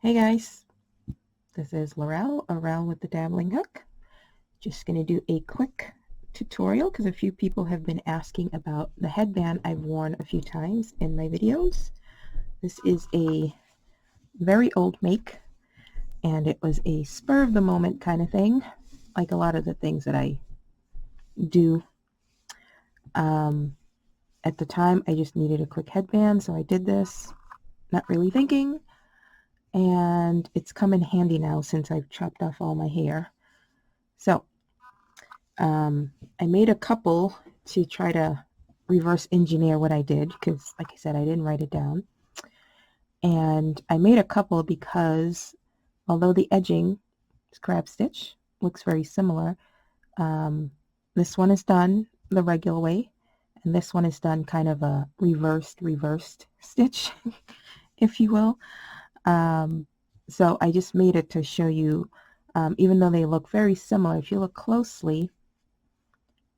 Hey guys, this is Laurel with the Dabbling Hook. Just going to do a quick tutorial because a few people have been asking about the headband I've worn a few times in my videos. This is a very old make and it was a spur of the moment kind of thing, like a lot of the things that I do. At the time I just needed a quick headband, so I did this, not really thinking. And it's come in handy now since I've chopped off all my hair. So I made a couple to try to reverse engineer what I did because, like I said, I didn't write it down. And I made a couple because although the edging is crab stitch, looks very similar, this one is done the regular way and this one is done kind of a reversed stitch, if you will. So I just made it to show you, even though they look very similar, if you look closely,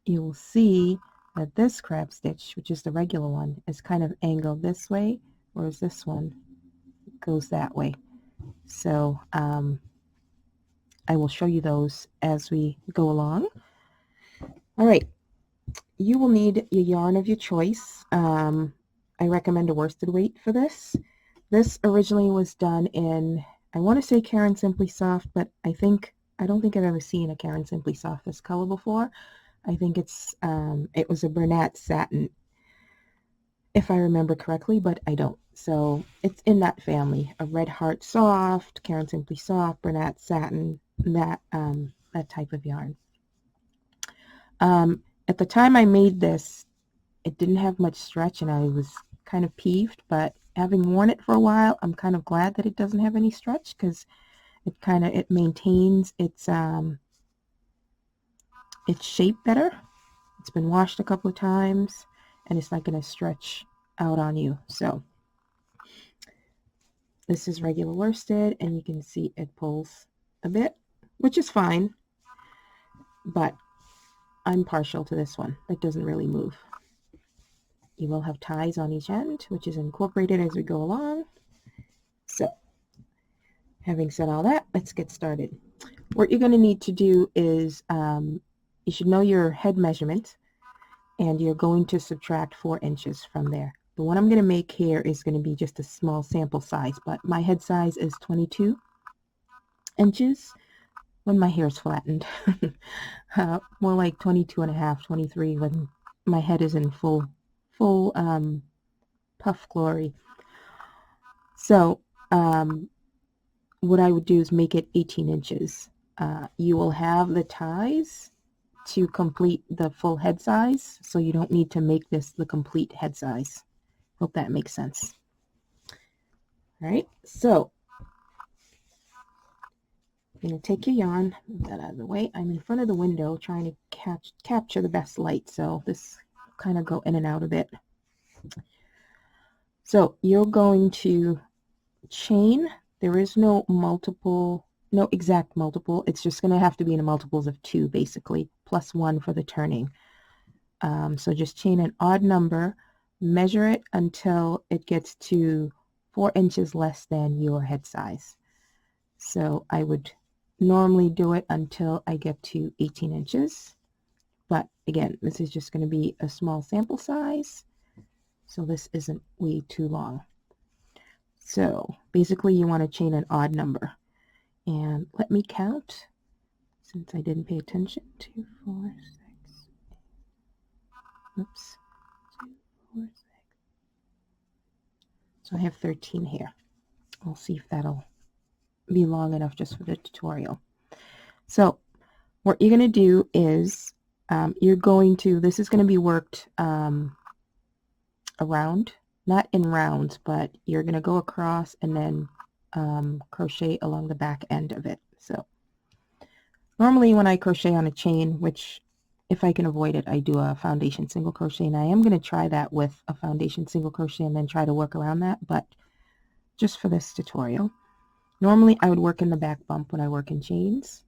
you will see that this crab stitch, which is the regular one, is kind of angled this way, whereas this one goes that way. So I will show you those as we go along. All right, you will need your yarn of your choice. I recommend a worsted weight for this. This originally was done in, I want to say Caron Simply Soft, but I don't think I've ever seen a Caron Simply Soft this color before. I think it was a Bernat satin, if I remember correctly, but I don't. So it's in that family, a Red Heart Soft, Caron Simply Soft, Bernat satin, that type of yarn. At the time I made this, it didn't have much stretch and I was kind of peeved, but having worn it for a while, I'm kind of glad that it doesn't have any stretch because it maintains its shape better. It's been washed a couple of times and it's not going to stretch out on you. So this is regular worsted and you can see it pulls a bit, which is fine, but I'm partial to this one. It doesn't really move. You will have ties on each end, which is incorporated as we go along. So having said all that, let's get started. What you're going to need to do is you should know your head measurement and you're going to subtract 4 inches from there. The one I'm going to make here is going to be just a small sample size, but my head size is 22 inches when my hair is flattened. More like 22 and a half, 23 when my head is in full puff glory. So what I would do is make it 18 inches. You will have the ties to complete the full head size, so you don't need to make this the complete head size. Hope that makes sense. All right, so you're going to take your yarn, move that out of the way. I'm in front of the window trying to capture the best light, so this kind of go in and out a bit. So you're going to chain. There is no exact multiple. It's just going to have to be in the multiples of 2, basically, plus 1 for the turning. So just chain an odd number, measure it until it gets to 4 inches less than your head size. So I would normally do it until I get to 18 inches. But again, this is just going to be a small sample size, so this isn't way too long. So basically you want to chain an odd number. And let me count, since I didn't pay attention. 2, 4, 6, 8. Oops. 2, 4, 6. So I have 13 here. We'll see if that'll be long enough just for the tutorial. So what you're going to do is this is going to be worked around, not in rounds, but you're going to go across and then crochet along the back end of it. So normally when I crochet on a chain, which if I can avoid it, I do a foundation single crochet, and I am going to try that with a foundation single crochet and then try to work around that, but just for this tutorial. Normally I would work in the back bump when I work in chains,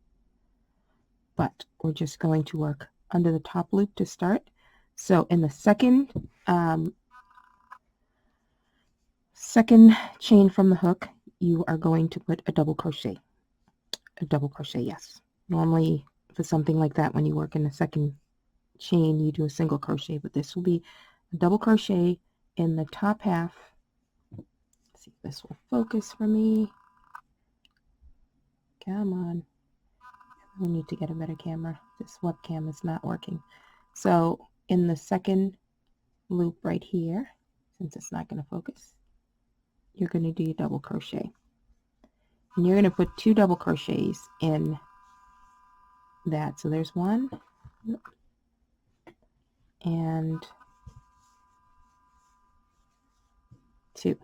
but we're just going to work under the top loop to start. So in the second chain from the hook, you are going to put a double crochet. A double crochet, yes. Normally for something like that, when you work in the second chain, you do a single crochet, but this will be a double crochet in the top half. Let's see if this will focus for me. Come on. We need to get a better camera. This webcam is not working. So in the second loop right here, since it's not going to focus, you're going to do your double crochet. And you're going to put 2 double crochets in that. So there's 1 and 2.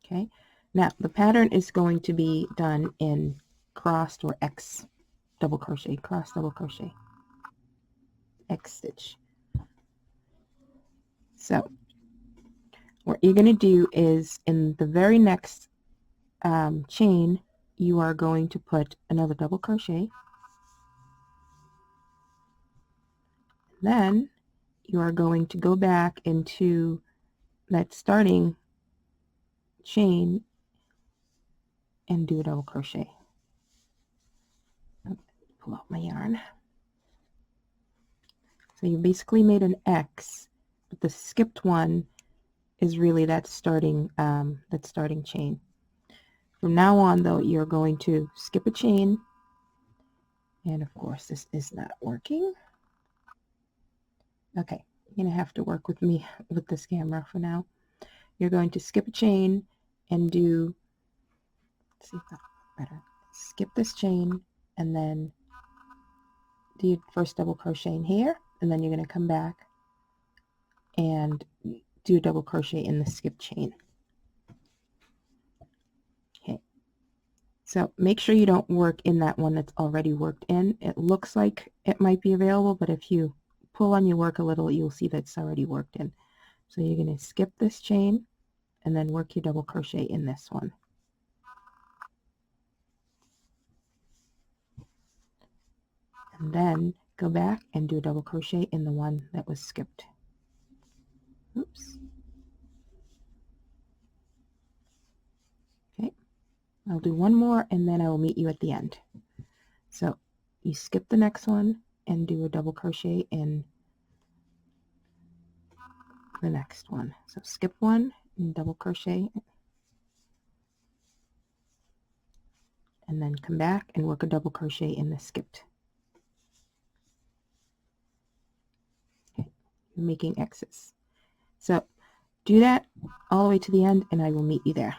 Okay. Now the pattern is going to be done in crossed or X double crochet, cross double crochet, X stitch. So what you're going to do is in the very next chain, you are going to put another double crochet. Then you are going to go back into that starting chain and do a double crochet. Pull out my yarn. So you basically made an X, but the skipped one is really that starting chain. From now on, though, you're going to skip a chain, and of course this is not working. Okay, you're gonna have to work with me with this camera for now. You're going to skip a chain and do, let's see if that's better. Skip this chain and then do your first double crochet in here, and then you're going to come back and do a double crochet in the skip chain. Okay, so make sure you don't work in that one that's already worked in. It looks like it might be available, but if you pull on your work a little, you'll see that it's already worked in. So you're going to skip this chain and then work your double crochet in this one. And then go back and do a double crochet in the one that was skipped. Oops. Okay, I'll do one more and then I will meet you at the end. So you skip the next one and do a double crochet in the next one. So skip one and double crochet, and then come back and work a double crochet in the skipped. Okay, you're making X's. So do that all the way to the end and I will meet you there.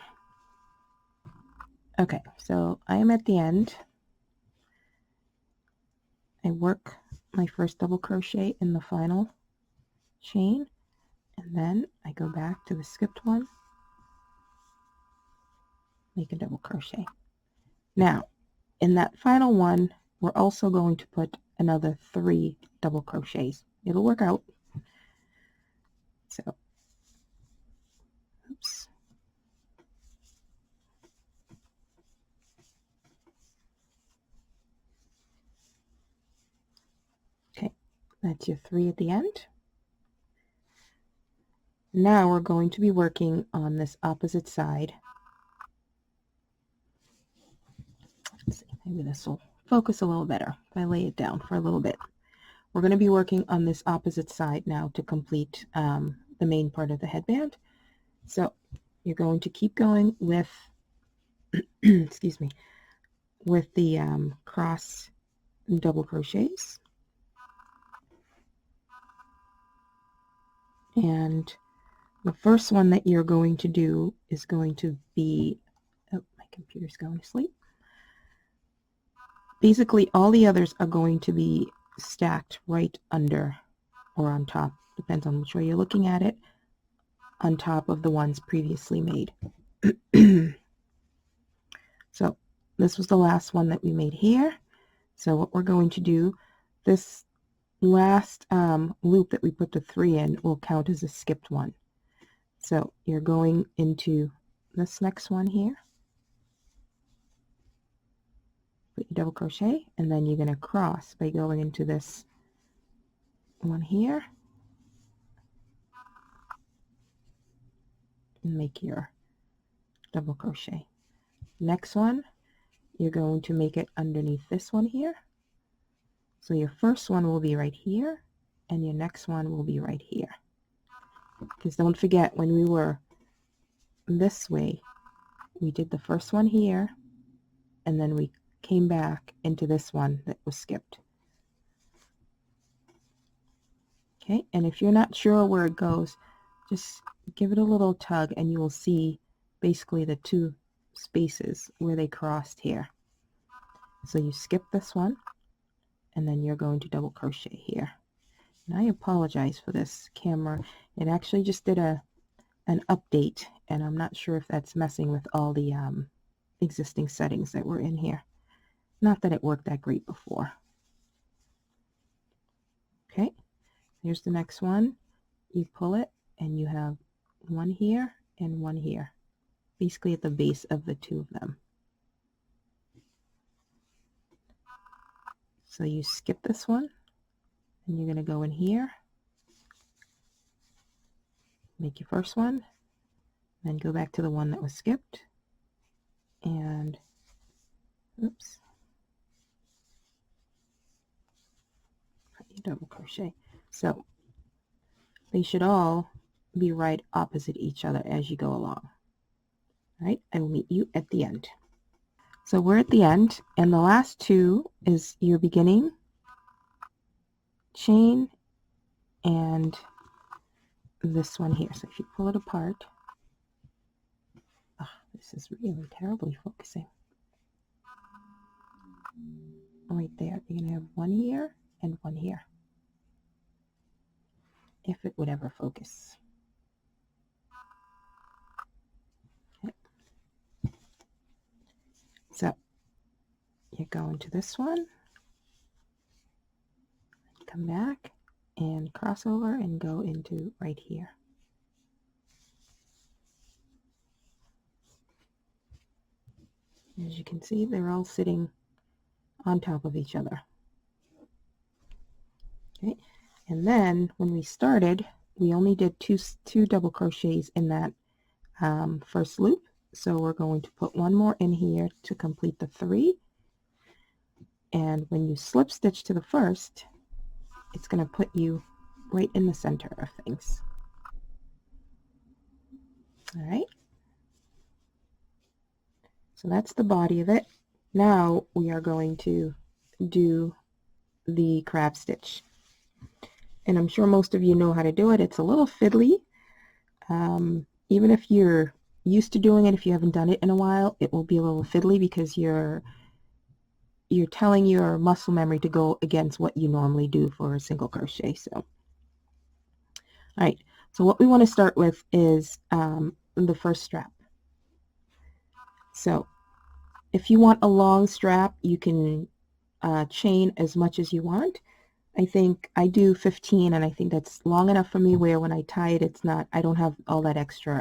Okay, so I am at the end. I work my first double crochet in the final chain, and then I go back to the skipped one, make a double crochet. Now in that final one, we're also going to put another 3 double crochets. It'll work out. So, oops. Okay, that's your 3 at the end. Now we're going to be working on this opposite side. Let's see, maybe this will focus a little better if I lay it down for a little bit. We're going to be working on this opposite side now to complete the main part of the headband. So you're going to keep going with, excuse me, with the cross double crochets. And the first one that you're going to do is going to be, oh, my computer's going to sleep. Basically, all the others are going to be stacked right under or on top, depends on which way you're looking at it, on top of the ones previously made. So this was the last one that we made here. So what we're going to do, this last loop that we put the 3 in will count as a skipped one. So you're going into this next one here, put your double crochet, and then you're going to cross by going into this one here and make your double crochet. Next one, you're going to make it underneath this one here. So your first one will be right here, and your next one will be right here. Because don't forget, when we were this way, we did the first one here, and then we came back into this one that was skipped. Okay, and if you're not sure where it goes, just give it a little tug and you will see basically the two spaces where they crossed here. So you skip this one, and then you're going to double crochet here. And I apologize for this camera. It actually just did an update, and I'm not sure if that's messing with all the existing settings that were in here. Not that it worked that great before. Okay, here's the next one. You pull it, and you have one here and one here, basically at the base of the two of them. So you skip this one, and you're going to go in here, make your first one, then go back to the one that was skipped, and oops, you double crochet. So they should all be right opposite each other as you go along. All right, I will meet you at the end. So we're at the end, and the last two is your beginning chain and this one here. So if you pull it apart, oh, this is really terribly focusing. Right there, you're going to have one here and one here, if it would ever focus. Okay. So you go into this one, come back and cross over and go into right here. As you can see, they're all sitting on top of each other. Okay, and then when we started, we only did two double crochets in that first loop. So we're going to put one more in here to complete the 3. And when you slip stitch to the first, it's going to put you right in the center of things. All right. So that's the body of it. Now we are going to do the crab stitch. And I'm sure most of you know how to do it. It's a little fiddly. Even if you're used to doing it, if you haven't done it in a while, it will be a little fiddly because you're telling your muscle memory to go against what you normally do for a single crochet. So, all right. So what we want to start with is the first strap. So if you want a long strap, you can chain as much as you want. I think I do 15, and I think that's long enough for me where when I tie it, it's not, I don't have all that extra,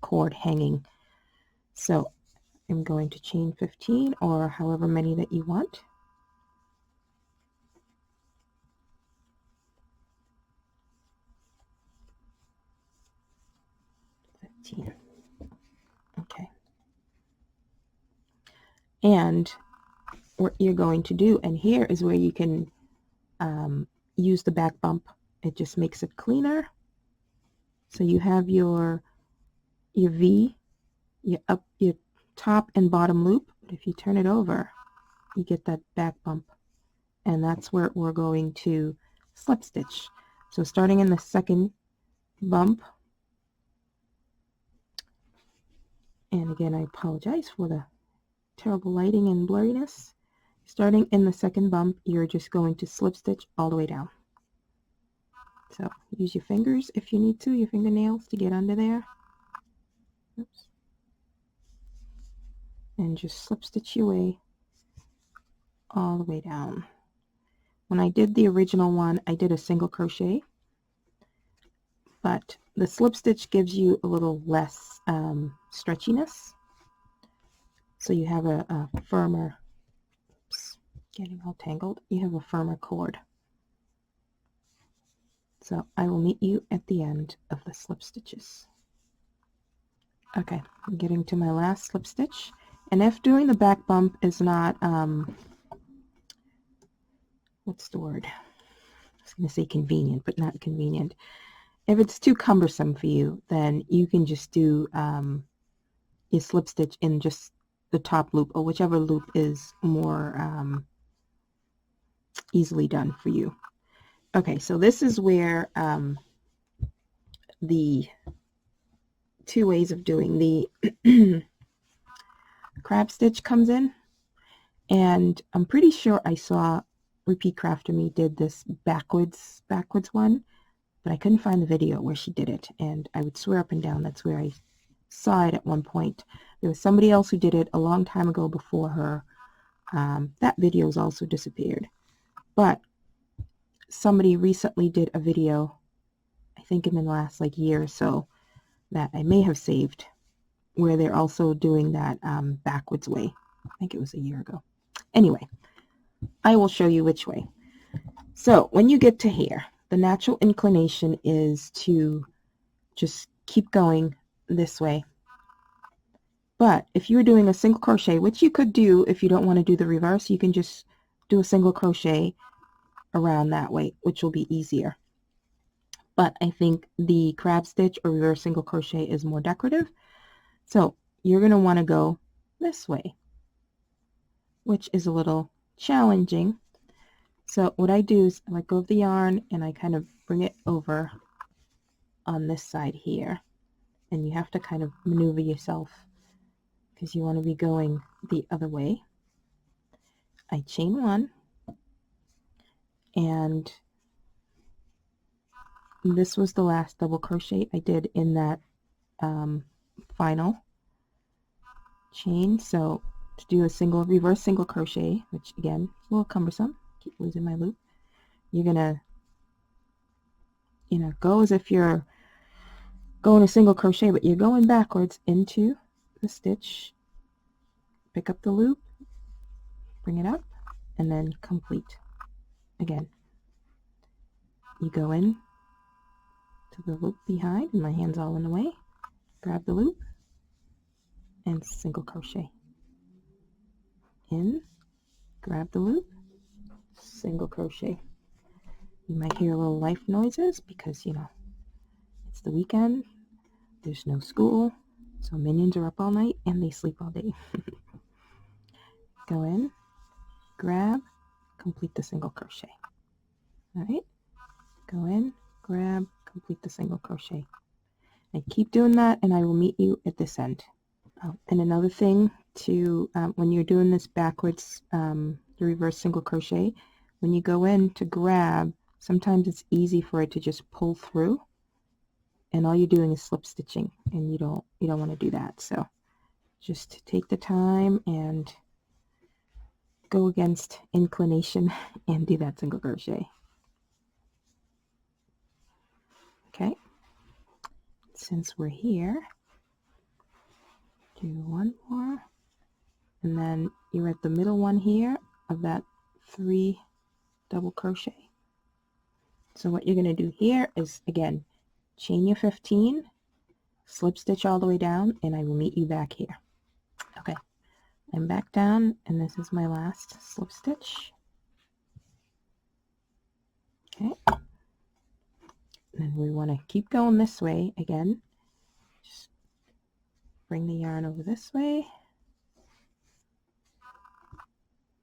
cord hanging. So I'm going to chain 15 or however many that you want. Okay. And what you're going to do, and here is where you can use the back bump. It just makes it cleaner. So you have your V, your top and bottom loop, but if you turn it over, you get that back bump, and that's where we're going to slip stitch. So starting in the second bump, and again I apologize for the terrible lighting and blurriness. Starting in the second bump, you're just going to slip stitch all the way down. So use your fingers if you need to, your fingernails, to get under there. Oops. And just slip stitch your way all the way down. When I did the original one, I did a single crochet, but the slip stitch gives you a little less stretchiness, so you have a firmer, oops, getting all tangled, you have a firmer cord. So I will meet you at the end of the slip stitches. Okay, I'm getting to my last slip stitch, and if doing the back bump is not what's the word, I was going to say convenient, but not convenient. If it's too cumbersome for you, then you can just do your slip stitch in just the top loop, or whichever loop is more easily done for you. Okay, so this is where the two ways of doing the crab stitch comes in, and I'm pretty sure I saw Repeat Crafter Me did this backwards one, but I couldn't find the video where she did it, and I would swear up and down that's where I saw it at one point. There was somebody else who did it a long time ago before her. That video's also disappeared, but somebody recently did a video, I think in the last like year or so, that I may have saved, where they're also doing that backwards way. I think it was a year ago. Anyway, I will show you which way. So when you get to here, the natural inclination is to just keep going this way. But if you're doing a single crochet, which you could do if you don't want to do the reverse, you can just do a single crochet around that way, which will be easier. But I think the crab stitch or reverse single crochet is more decorative. So you're going to want to go this way, which is a little challenging. So what I do is I let go of the yarn and I kind of bring it over on this side here. And you have to kind of maneuver yourself because you want to be going the other way. I chain one, and this was the last double crochet I did in that final chain. So to do a single reverse single crochet, which again is a little cumbersome, keep losing my loop, you're gonna go as if you're going a single crochet, but you're going backwards into the stitch, pick up the loop, bring it up, and then complete. Again, you go in to the loop behind, and my hand's all in the way, grab the loop and single crochet in, grab the loop, single crochet. You might hear a little life noises because it's the weekend, there's no school, so minions are up all night and they sleep all day. Go in, grab, complete the single crochet. All right, go in, grab, complete the single crochet, and keep doing that, and I will meet you at this end. Oh, and another thing to when you're doing this backwards, the reverse single crochet, when you go in to grab, sometimes it's easy for it to just pull through, and all you're doing is slip stitching, and you don't want to do that. So just take the time and go against inclination and do that single crochet. Okay, since we're here, do one more, and then you're at the middle one here of that 3 double crochet. So what you're going to do here is, again, chain your 15, slip stitch all the way down, and I will meet you back here. Okay, I'm back down, and this is my last slip stitch. Okay, and then we want to keep going this way again. Just bring the yarn over this way.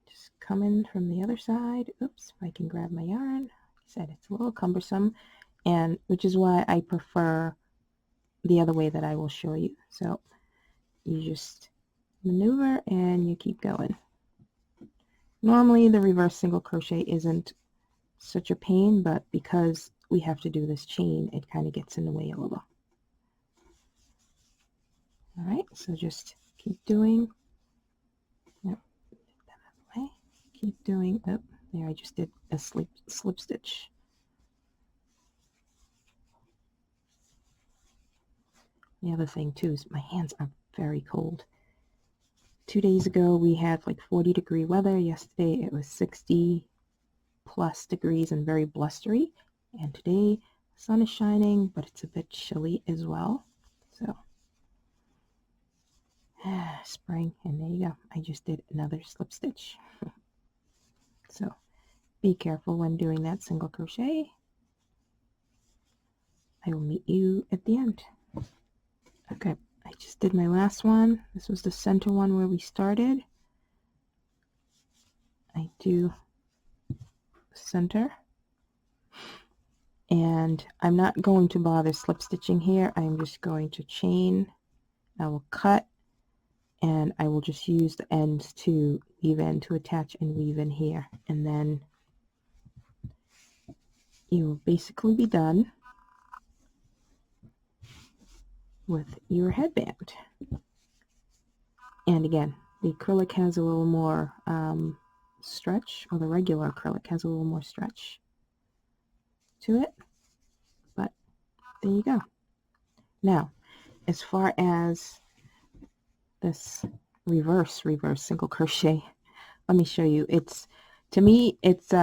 Just come in from the other side. Oops, if I can grab my yarn. Like I said, it's a little cumbersome, and which is why I prefer the other way that I will show you. So you just maneuver and you keep going. Normally the reverse single crochet isn't such a pain, but because we have to do this chain, it kind of gets in the way a little. All right, so just keep doing. Yep, that out of the way. Keep doing. Oh, there I just did a slip stitch. The other thing too is my hands are very cold. 2 days ago we had like 40-degree weather. Yesterday it was 60+ degrees and very blustery. And today the sun is shining, but it's a bit chilly as well. So Spring, and there you go. I just did another slip stitch. So be careful when doing that single crochet. I will meet you at the end. Okay, I just did my last one. This was the center one where we started. I do center, and I'm not going to bother slip stitching here. I'm just going to chain. I will cut, and I will just use the ends to weave in, to attach and weave in here, and then you will basically be done with your headband. And again, the acrylic has a little more stretch, or the regular acrylic has a little more stretch to it, but there you go. Now, as far as this reverse single crochet, let me show you. It's, to me, it's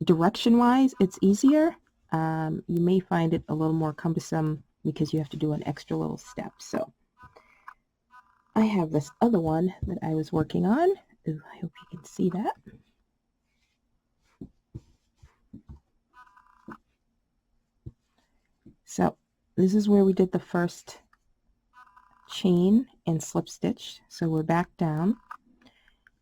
direction wise it's easier. You may find it a little more cumbersome because you have to do an extra little step. So I have this other one that I was working on. Ooh, I hope you can see that. So this is where we did the first chain and slip stitch. So we're back down,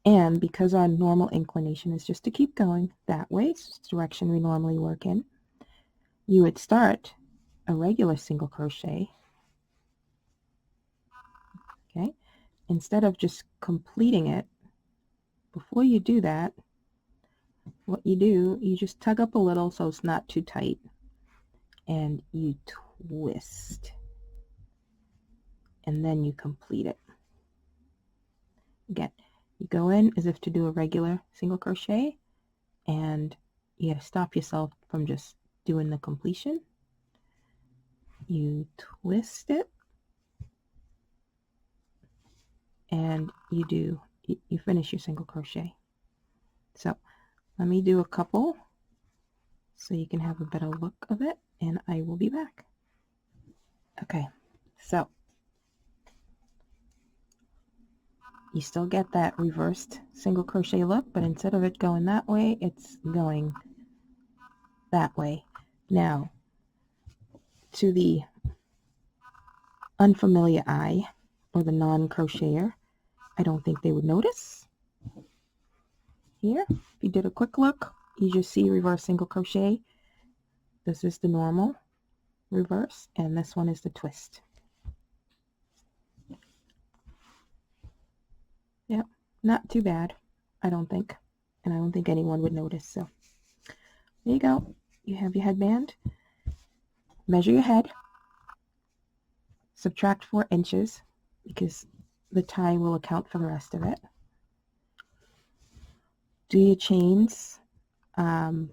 and because our normal inclination is just to keep going that way, it's the direction we normally work in, you would start a regular single crochet. Okay, instead of just completing it, before you do that, what you do, you just tug up a little so it's not too tight, and you twist, and then you complete it. Again, you go in as if to do a regular single crochet, and you got to stop yourself from just doing the completion. You twist it, and you finish your single crochet. So let me do a couple so you can have a better look of it, and I will be back. Okay, so you still get that reversed single crochet look, but instead of it going that way, it's going that way. Now, to the unfamiliar eye, or the non-crocheter, I don't think they would notice. Here, if you did a quick look, you just see reverse single crochet. This is the normal reverse, and this one is the twist. Yep, not too bad, I don't think, and I don't think anyone would notice. So there you go. You have your headband. Measure your head, subtract 4 inches because the tie will account for the rest of it. Do your chains to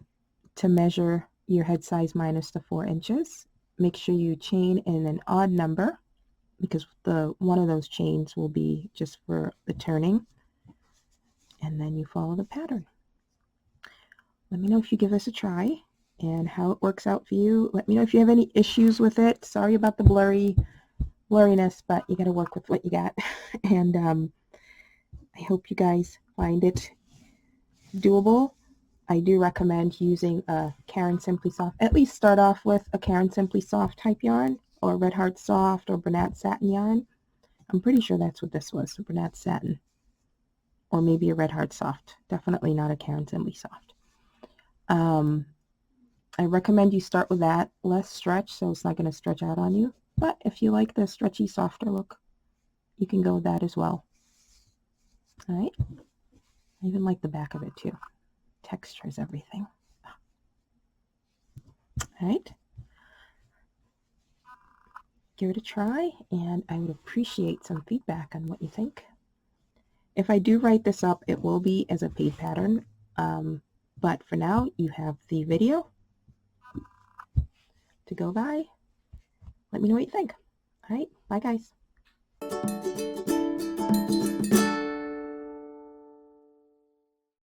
measure your head size minus the 4 inches. Make sure you chain in an odd number, because one of those chains will be just for the turning, and then you follow the pattern. Let me know if you give this a try and how it works out for you. Let me know if you have any issues with it. Sorry about the blurriness, but you got to work with what you got. And I hope you guys find it doable. I do recommend using a Caron Simply Soft. At least start off with a Caron Simply Soft type yarn, or Red Heart Soft, or Bernat Satin yarn. I'm pretty sure that's what this was, Bernat Satin. Or maybe a Red Heart Soft. Definitely not a Caron Simply Soft. I recommend you start with that. Less stretch, so it's not going to stretch out on you. But if you like the stretchy, softer look, you can go with that as well. Alright. I even like the back of it too. Textures everything. Alright. Give it a try, and I would appreciate some feedback on what you think. If I do write this up, it will be as a paid pattern. But for now, you have the video to go by. Let me know what you think. Alright, bye guys.